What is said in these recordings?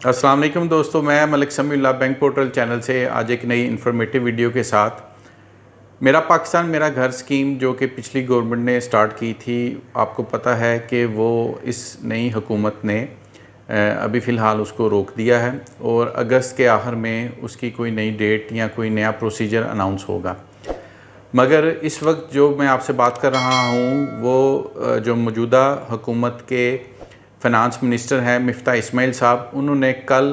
अस्सलाम वालेकुम दोस्तों, मैं Malik Samiullah bank portal channel से आज एक नई इन्फॉर्मेटिव वीडियो के साथ। मेरा पाकिस्तान मेरा घर स्कीम जो कि पिछली गवर्नमेंट ने स्टार्ट की थी, आपको पता है कि वो इस नई हुकूमत ने अभी फ़िलहाल उसको रोक दिया है और अगस्त के आखिर में उसकी कोई नई डेट या कोई नया प्रोसीजर अनाउंस होगा। मगर इस वक्त जो मैं आपसे बात कर रहा हूँ वो जो मौजूदा हुकूमत के फ़ाइनेंस मिनिस्टर हैं मिफ्ता इस्माइल साहब, उन्होंने कल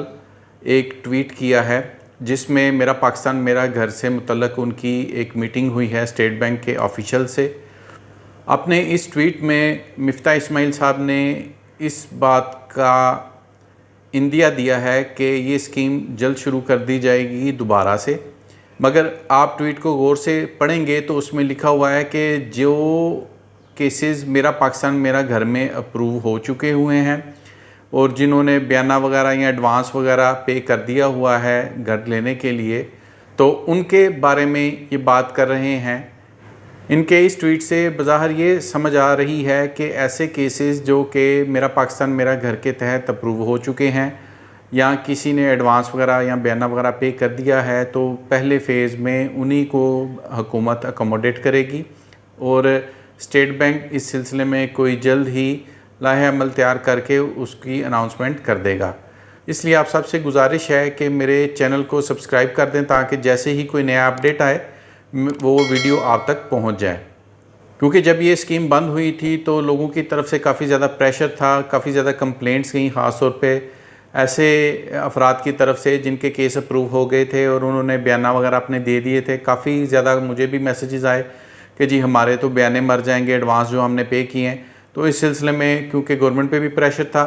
एक ट्वीट किया है जिसमें मेरा पाकिस्तान मेरा घर से मुतल्लक उनकी एक मीटिंग हुई है स्टेट बैंक के ऑफिशियल से। अपने इस ट्वीट में मिफ्ता इस्माइल साहब ने इस बात का इंदिया दिया है कि ये स्कीम जल्द शुरू कर दी जाएगी दोबारा से। मगर आप ट्वीट को गौर से पढ़ेंगे तो उसमें लिखा हुआ है कि जो केसेस मेरा पाकिस्तान मेरा घर में अप्रूव हो चुके हुए हैं और जिन्होंने बयाना वगैरह या एडवांस वगैरह पे कर दिया हुआ है घर लेने के लिए, तो उनके बारे में ये बात कर रहे हैं। इनके इस ट्वीट से बज़ाहिर ये समझ आ रही है कि ऐसे केसेस जो कि मेरा पाकिस्तान मेरा घर के तहत अप्रूव हो चुके हैं या किसी ने एडवांस वगैरह या बयाना वगैरह पे कर दिया है, तो पहले फ़ेज़ में उन्हीं को हुकूमत अकोमोडेट करेगी और स्टेट बैंक इस सिलसिले में कोई जल्द ही लाहे अमल तैयार करके उसकी अनाउंसमेंट कर देगा। इसलिए आप सबसे गुजारिश है कि मेरे चैनल को सब्सक्राइब कर दें ताकि जैसे ही कोई नया अपडेट आए वो वीडियो आप तक पहुंच जाए। क्योंकि जब ये स्कीम बंद हुई थी तो लोगों की तरफ से काफ़ी ज़्यादा प्रेशर था, काफ़ी ज़्यादा कंप्लेंट्स गई, ख़ास तौर पे ऐसे अफराद की तरफ से जिनके केस अप्रूव हो गए थे और उन्होंने बयाना वगैरह अपने दे दिए थे। काफ़ी ज़्यादा मुझे भी मैसेजेस आए कि जी हमारे तो बयाने मर जाएंगे एडवांस जो हमने पे किए हैं। तो इस सिलसिले में क्योंकि गवर्नमेंट पे भी प्रेशर था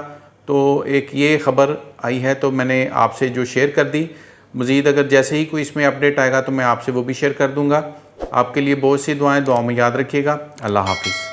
तो एक ये ख़बर आई है तो मैंने आपसे जो शेयर कर दी। मज़ीद अगर जैसे ही कोई इसमें अपडेट आएगा तो मैं आपसे वो भी शेयर कर दूँगा। आपके लिए बहुत सी दुआएँ, दुआओं में याद रखिएगा। अल्लाह हाफ़िज़।